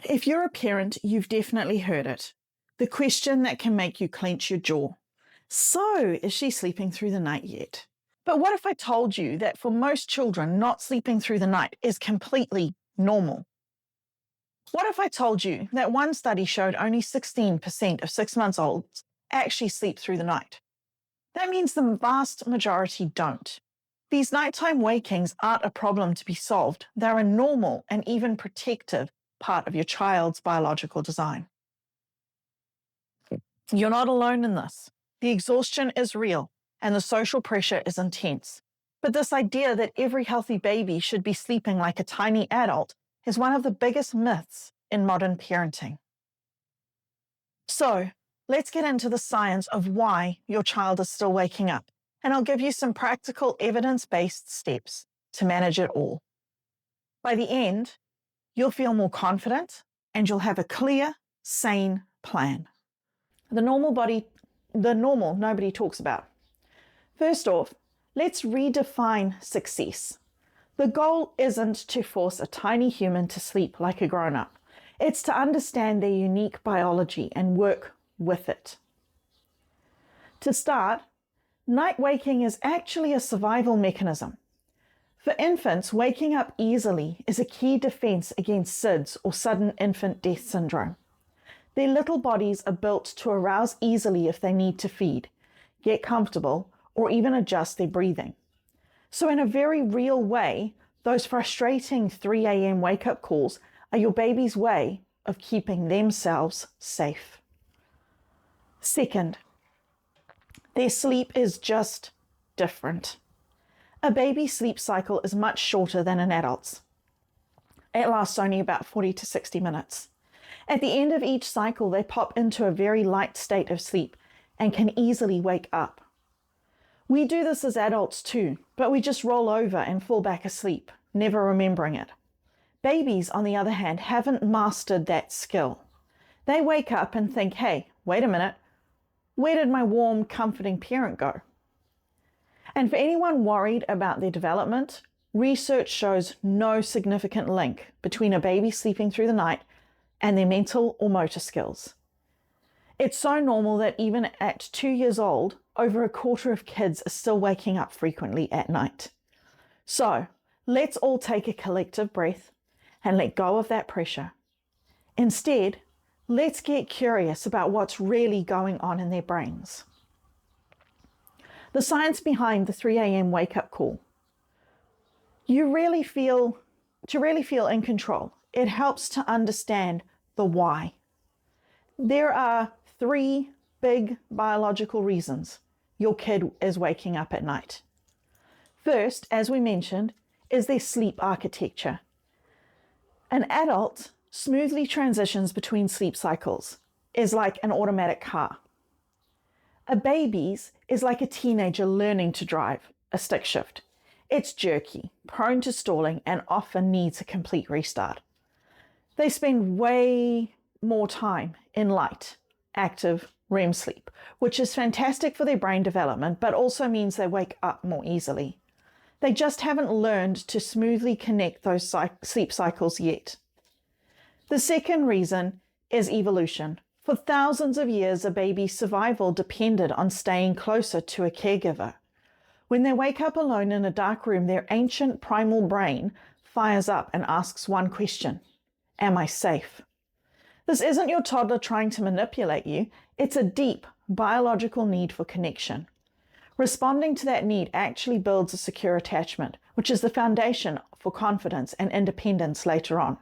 If you're a parent, you've definitely heard it. The question that can make you clench your jaw. So, is she sleeping through the night yet? But what if I told you that for most children, not sleeping through the night is completely normal? What if I told you that one study showed only 16% of 6-month-olds actually sleep through the night? That means the vast majority don't. These nighttime wakings aren't a problem to be solved. They're a normal and even protective part of your child's biological design. You're not alone in this. The exhaustion is real and the social pressure is intense. But this idea that every healthy baby should be sleeping like a tiny adult is one of the biggest myths in modern parenting. So, let's get into the science of why your child is still waking up, and I'll give you some practical evidence-based steps to manage it all. By the end, you'll feel more confident and you'll have a clear, sane plan. The normal nobody talks about. First off, let's redefine success. The goal isn't to force a tiny human to sleep like a grown-up. It's to understand their unique biology and work with it. To start, night waking is actually a survival mechanism. For infants, waking up easily is a key defense against SIDS, or sudden infant death syndrome. Their little bodies are built to arouse easily if they need to feed, get comfortable, or even adjust their breathing. So in a very real way, those frustrating 3 a.m. wake-up calls are your baby's way of keeping themselves safe. Second, their sleep is just different. A baby's sleep cycle is much shorter than an adult's. It lasts only about 40 to 60 minutes. At the end of each cycle, they pop into a very light state of sleep and can easily wake up. We do this as adults too, but we just roll over and fall back asleep, never remembering it. Babies, on the other hand, haven't mastered that skill. They wake up and think, hey, wait a minute, where did my warm, comforting parent go? And for anyone worried about their development, research shows no significant link between a baby sleeping through the night and their mental or motor skills. It's so normal that even at 2 years old, over a quarter of kids are still waking up frequently at night. So let's all take a collective breath and let go of that pressure. Instead, let's get curious about what's really going on in their brains. The science behind the 3 a.m. wake-up call. To really feel in control, it helps to understand the why. There are 3 big biological reasons your kid is waking up at night. First, as we mentioned, is their sleep architecture. An adult smoothly transitions between sleep cycles, is like an automatic car. A baby's is like a teenager learning to drive, a stick shift. It's jerky, prone to stalling, and often needs a complete restart. They spend way more time in light, active REM sleep, which is fantastic for their brain development, but also means they wake up more easily. They just haven't learned to smoothly connect those sleep cycles yet. The second reason is evolution. For thousands of years, a baby's survival depended on staying closer to a caregiver. When they wake up alone in a dark room, their ancient primal brain fires up and asks one question: am I safe? This isn't your toddler trying to manipulate you. It's a deep biological need for connection. Responding to that need actually builds a secure attachment, which is the foundation for confidence and independence later on.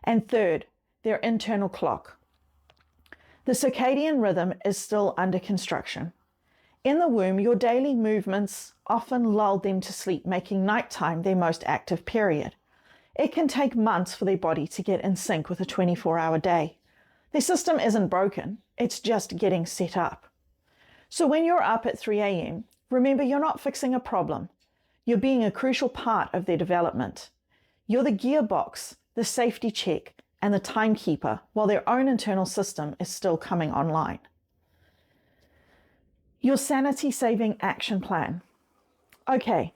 And third, their internal clock. The circadian rhythm is still under construction. In the womb, your daily movements often lull them to sleep, making nighttime their most active period. It can take months for their body to get in sync with a 24-hour day. Their system isn't broken, it's just getting set up. So when you're up at 3 a.m., remember you're not fixing a problem. You're being a crucial part of their development. You're the gearbox, the safety check, and the timekeeper while their own internal system is still coming online. Your sanity-saving action plan. Okay,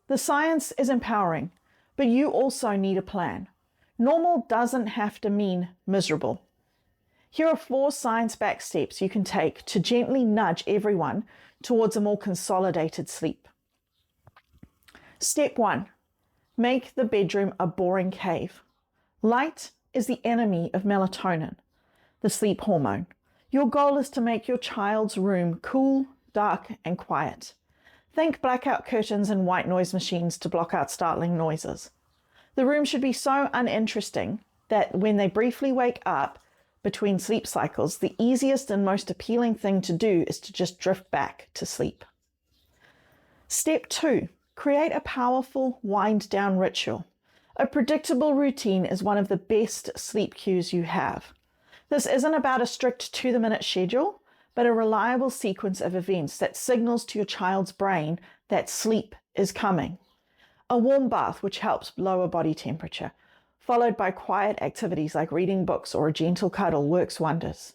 the science is empowering, but you also need a plan. Normal doesn't have to mean miserable. Here are 4 science-backed steps you can take to gently nudge everyone towards a more consolidated sleep. Step 1. Make the bedroom a boring cave. Light is the enemy of melatonin, the sleep hormone. Your goal is to make your child's room cool, dark, and quiet. Think blackout curtains and white noise machines to block out startling noises. The room should be so uninteresting that when they briefly wake up between sleep cycles, the easiest and most appealing thing to do is to just drift back to sleep. Step 2. Create a powerful wind-down ritual. A predictable routine is one of the best sleep cues you have. This isn't about a strict to-the-minute schedule, but a reliable sequence of events that signals to your child's brain that sleep is coming. A warm bath, which helps lower body temperature, followed by quiet activities like reading books or a gentle cuddle, works wonders.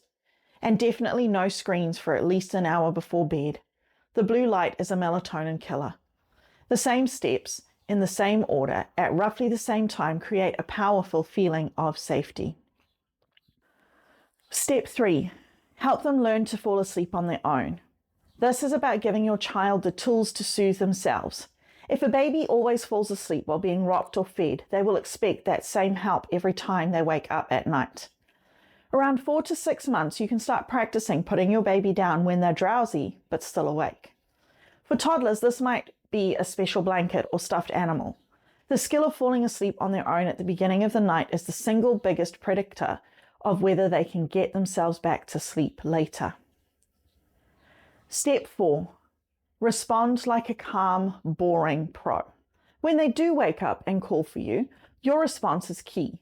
And definitely no screens for at least an hour before bed. The blue light is a melatonin killer. The same steps, in the same order, at roughly the same time, create a powerful feeling of safety. Step 3. Help them learn to fall asleep on their own. This is about giving your child the tools to soothe themselves. If a baby always falls asleep while being rocked or fed, they will expect that same help every time they wake up at night. Around 4 to 6 months, you can start practicing putting your baby down when they're drowsy but still awake. For toddlers, this might be a special blanket or stuffed animal. The skill of falling asleep on their own at the beginning of the night is the single biggest predictor of whether they can get themselves back to sleep later. Step 4. Respond like a calm, boring pro. When they do wake up and call for you, your response is key.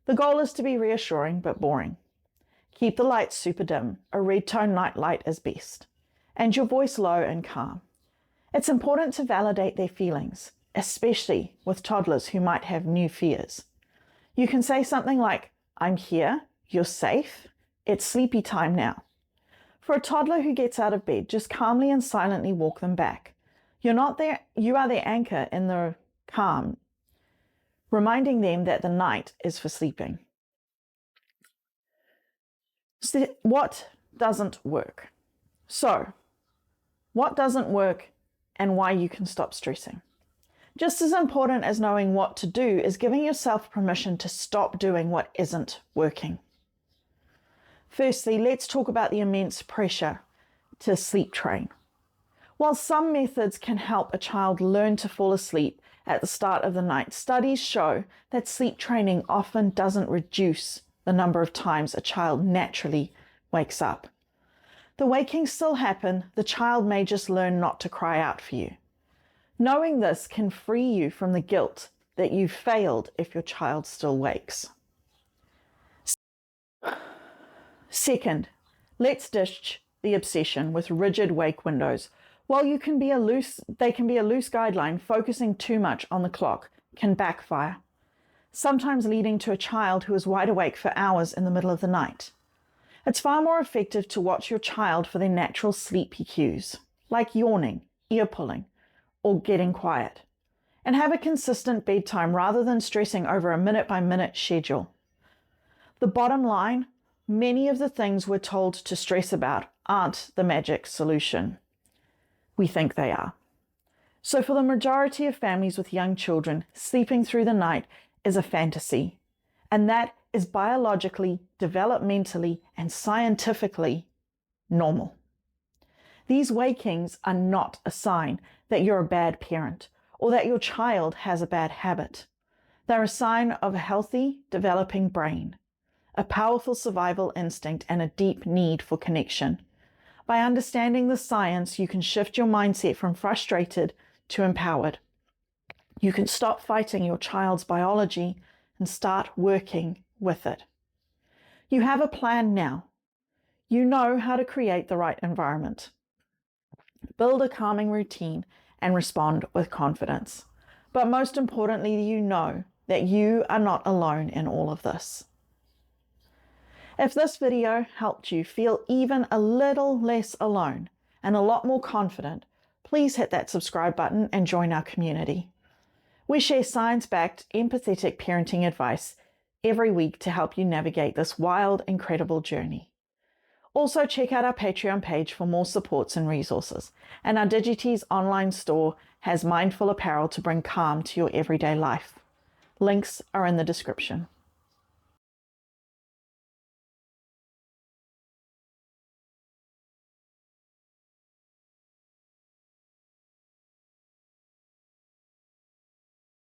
The goal is to be reassuring but boring. Keep the lights super dim, a red tone night light is best, and your voice low and calm. It's important to validate their feelings, especially with toddlers who might have new fears. You can say something like, "I'm here, you're safe, it's sleepy time now." For a toddler who gets out of bed, just calmly and silently walk them back. You are their anchor in the calm, reminding them that the night is for sleeping. What doesn't work? So, what doesn't work and why you can stop stressing? Just as important as knowing what to do is giving yourself permission to stop doing what isn't working. Firstly, let's talk about the immense pressure to sleep train. While some methods can help a child learn to fall asleep at the start of the night, studies show that sleep training often doesn't reduce the number of times a child naturally wakes up. The wakings still happen, the child may just learn not to cry out for you. Knowing this can free you from the guilt that you've failed if your child still wakes. Second, let's ditch the obsession with rigid wake windows. While they can be a loose guideline, focusing too much on the clock can backfire, sometimes leading to a child who is wide awake for hours in the middle of the night. It's far more effective to watch your child for their natural sleepy cues, like yawning, ear pulling, or getting quiet, and have a consistent bedtime rather than stressing over a minute-by-minute schedule. The bottom line, many of the things we're told to stress about aren't the magic solution. We think they are. So for the majority of families with young children, sleeping through the night is a fantasy, and that is biologically, developmentally, and scientifically normal. These wakings are not a sign that you're a bad parent or that your child has a bad habit. They're a sign of a healthy, developing brain, a powerful survival instinct, and a deep need for connection. By understanding the science, you can shift your mindset from frustrated to empowered. You can stop fighting your child's biology and start working with it. You have a plan now. You know how to create the right environment. Build a calming routine and respond with confidence. But most importantly, you know that you are not alone in all of this. If this video helped you feel even a little less alone and a lot more confident, please hit that subscribe button and join our community. We share science-backed, empathetic parenting advice every week to help you navigate this wild, incredible journey. Also, check out our Patreon page for more supports and resources. And our Digitease online store has mindful apparel to bring calm to your everyday life. Links are in the description.